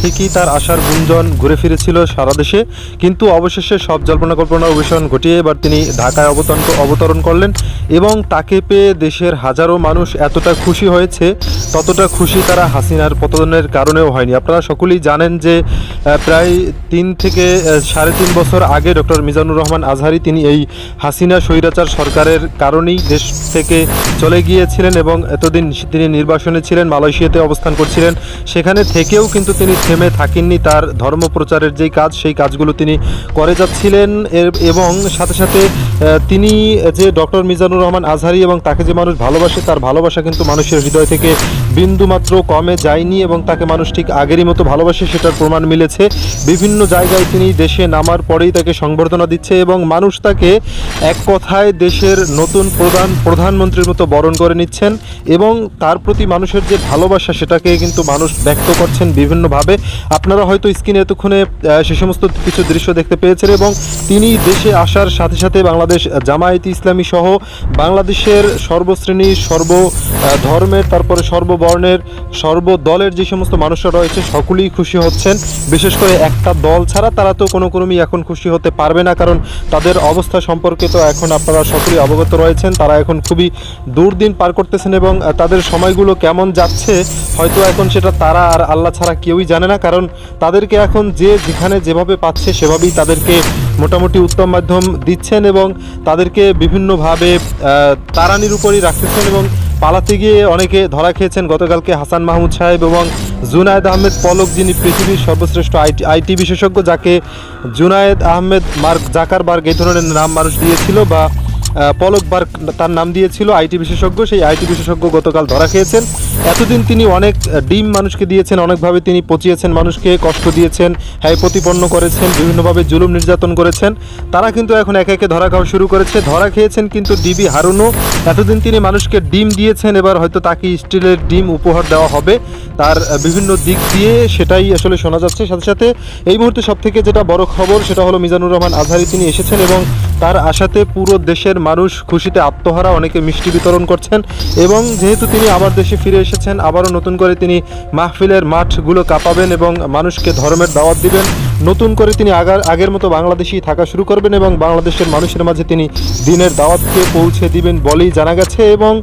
ঠিকই তার আশার গুঞ্জন ঘুরে ফিরেছিল সারা দেশে, কিন্তু অবশেষে সব জল্পনা কল্পনা অবসান ঘটিয়ে এবার তিনি ঢাকায় অবতরণ করলেন এবং তাকে পেয়ে দেশের হাজারো মানুষ এতটা খুশি হয়েছে, ততটা খুশি তারা হাসিনার পতনের কারণেও হয়নি। আপনারা সকলেই জানেন যে প্রায় 3 থেকে 3.5 বছর আগে ডক্টর মিজানুর রহমান আজহারী তিনি এই হাসিনা স্বৈরাচার সরকারের কারণেই দেশ থেকে চলে গিয়েছিলেন এবং এতদিন তিনি নির্বাসনে ছিলেন, মালয়েশিয়াতে অবস্থান করছিলেন। সেখানে থেকেও কিন্তু তিনি থেমে থাকেননি, তার ধর্ম প্রচারের যেই কাজ সেই কাজগুলো তিনি করে যাচ্ছিলেন। এবং সাথে সাথে তিনি যে ডক্টর মিজানুর রহমান আজহারী এবং তাকে যে মানুষ ভালোবাসে, তার ভালোবাসা কিন্তু মানুষের হৃদয় থেকে বিন্দুমাত্র কমে যায়নি এবং তাকে মানুষ ঠিক আগেরই মতো ভালোবাসে, সেটার প্রমাণ মিলেছে। বিভিন্ন জায়গায় তিনি দেশে নামার পরেই তাকে সংবর্ধনা দিচ্ছে এবং মানুষ তাকে এক কথায় দেশের নতুন প্রধানমন্ত্রীর মতো বরণ করে নিচ্ছেন এবং তার প্রতি মানুষের যে ভালোবাসা সেটাকে কিন্তু মানুষ ব্যক্ত করছেন বিভিন্নভাবে। আপনারা হয়তো স্ক্রিনে এতক্ষণে সে সমস্ত কিছু দৃশ্য দেখতে পেয়েছেন এবং তিনি দেশে আসার সাথে সাথে বাংলাদেশ জামায়াতে ইসলামী সহ বাংলাদেশের সর্বশ্রেণী সর্ব ধর্মের, তারপরে সর্ববর্ণের, সর্বদলের যে সমস্ত মানুষরা রয়েছে সকলেই খুশি হচ্ছেন। বিশেষ করে একটা দল ছাড়া তারা তো কোনো ক্রমেই এখন খুশি হতে পারবে না, কারণ তাদের অবস্থা সম্পর্কে তো এখন আপনারা সকলেই অবগত রয়েছেন। তারা এখন খুবই দুর্দিন পার করতেছেন এবং তাদের সময়গুলো কেমন যাচ্ছে হয়তো এখন সেটা তারা আর আল্লাহ ছাড়া কেউই জানে না, কারণ তাদেরকে এখন যে যেখানে যেভাবে পাচ্ছে সেভাবেই তাদেরকে মোটামুটি উত্তম মাধ্যম দিচ্ছেন এবং তাদেরকে বিভিন্নভাবে তাড়ানির উপরই রাখতেছেন এবং পালাতে গিয়ে অনেকে ধরা খেয়েছেন। গতকালকে হাসান মাহমুদ সাহেব এবং জুনায়েদ আহমেদ পলক, যিনি পৃথিবীর সর্বশ্রেষ্ঠ আইটি বিশেষজ্ঞ, যাকে জুনায়েদ আহমেদ মার্ক জাকারবার্গ এই ধরনের নাম মানুষ দিয়েছিল বা পলক বার্গ তার নাম দিয়েছিল, আইটি বিশেষজ্ঞ, সেই আইটি বিশেষজ্ঞ গতকাল ধরা খেয়েছেন। এতদিন তিনি অনেক ডিম মানুষকে দিয়েছেন, অনেকভাবে তিনি পচিয়েছেন, মানুষকে কষ্ট দিয়েছেন, হ্যাঁ প্রতিপন্ন করেছেন, বিভিন্নভাবে জুলুম নির্যাতন করেছেন। তারা কিন্তু এখন একে একে ধরা খাওয়া শুরু করেছে। ধরা খেয়েছেন কিন্তু ডিবি হারুনও। এতদিন তিনি মানুষকে ডিম দিয়েছেন, এবার হয়তো তাকে স্টিলের ডিম উপহার দেওয়া হবে তার বিভিন্ন দিক দিয়ে, সেটাই আসলে শোনা যাচ্ছে। সাথে সাথে এই মুহূর্তে সবথেকে যেটা বড় খবর সেটা হলো মিজানুর রহমান আজহারী তিনি এসেছেন এবং তার আশাতে পুরো দেশের মানুষ খুশিতে আত্মহারা, অনেকে মিষ্টি বিতরণ করছেন এবং যেহেতু তিনি আবার দেশে ফিরে এসেছেন, আবারও নতুন করে তিনি মাহফিলের মাঠগুলো কাঁপাবেন এবং মানুষকে ধর্মের দাওয়াত দিবেন। নতুন করে তিনি আগের মতো বাংলাদেশেই থাকা শুরু করবেন এবং বাংলাদেশের মানুষের মাঝে তিনি দিনের দাওয়াতকে পৌঁছে দিবেন বলেই জানা গেছে। এবং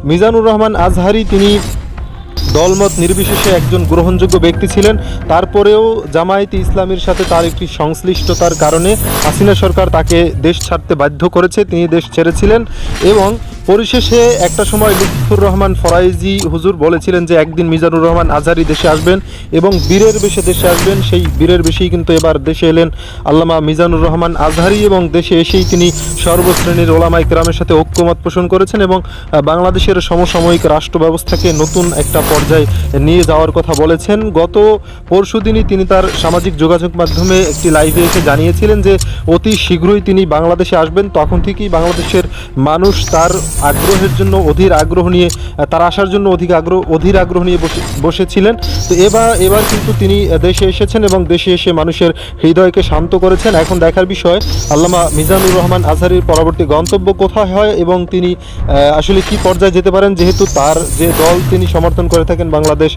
মিজানুর রহমান আজহারী তিনি দলমত নির্বিশেষে একজন গ্রহণযোগ্য ব্যক্তি ছিলেন, তারপরেও জামায়াতে ইসলামীর সাথে তার একটি সংশ্লিষ্টতার কারণে হাসিনা সরকার তাকে দেশ ছাড়তে বাধ্য করেছে, তিনি দেশ ছেড়েছিলেন এবং পরিশেষে একটা সময় লুৎফুর রহমান ফরাইজি হুজুর বলেছিলেন যে একদিন মিজানুর রহমান আজহারী দেশে আসবেন এবং বীরের বেশে দেশে আসবেন। সেই বীরের বেশেই কিন্তু এবার দেশে এলেন আল্লামা মিজানুর রহমান আজহারী এবং দেশে এসেই তিনি সর্বশ্রেণীর ওলামা ইকরামের সাথে ঐক্যমত পোষণ করেছেন এবং বাংলাদেশের সমসাময়িক রাষ্ট্র ব্যবস্থাকে নতুন একটা পর্যায়ে নিয়ে যাওয়ার কথা বলেছেন। গত পরশুদিনই তিনি তার সামাজিক যোগাযোগ মাধ্যমে একটি লাইভে এসে জানিয়েছিলেন যে অতি শীঘ্রই তিনি বাংলাদেশে আসবেন। তখন থেকেই বাংলাদেশের মানুষ তার আগ্রহের জন্য অধীর আগ্রহ নিয়ে, তার আসার জন্য অধীর আগ্রহ নিয়ে বসেছিলেন। তো এবার কিন্তু তিনি দেশে এসেছেন এবং দেশে এসে মানুষের হৃদয়কে শান্ত করেছেন। এখন দেখার বিষয় আল্লামা মিজানুর রহমান আজহারীর পরবর্তী গন্তব্য কোথায় হয় এবং তিনি আসলে কি পর্যায়ে যেতে পারেন, যেহেতু তার যে দল তিনি সমর্থন করে থাকেন বাংলাদেশ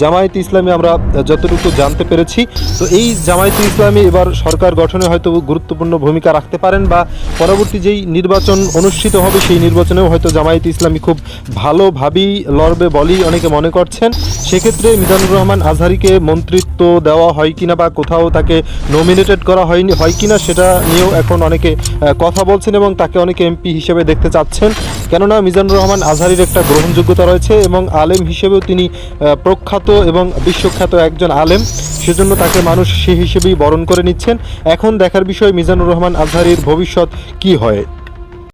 জামায়াতে ইসলামী, আমরা যতটুকু জানতে পেরেছি। তো এই জামায়াতে ইসলামী এবার সরকার গঠনে হয়তো গুরুত্বপূর্ণ ভূমিকা রাখতে পারেন বা পরবর্তী যেই নির্বাচন অনুষ্ঠিত হবে সেই নির্বাচনেও হয়তো জামায়াতে ইসলামী খুব ভালোভাবেই লড়বে বলেই অনেকে মনে করছেন। সেক্ষেত্রে মিজানুর রহমান আজহারীকে মন্ত্রিত্ব দেওয়া হয় কিনা বা কোথাও তাকে নমিনেটেড করা হয় কিনা সেটা নিয়েও এখন অনেকে কথা বলছেন এবং তাকে অনেকে এমপি হিসেবে দেখতে চাচ্ছেন, কেননা মিজানুর রহমান আজহারীর একটা গ্রহণযোগ্যতা রয়েছে এবং আলেম হিসেবেও তিনি প্রখ্যাত এবং বিশ্বখ্যাত একজন আলেম, সেজন্য তাকে মানুষ সে হিসেবেই বরণ করে নিচ্ছেন। এখন দেখার বিষয় মিজানুর রহমান আজহারীর ভবিষ্যৎ কি হয়।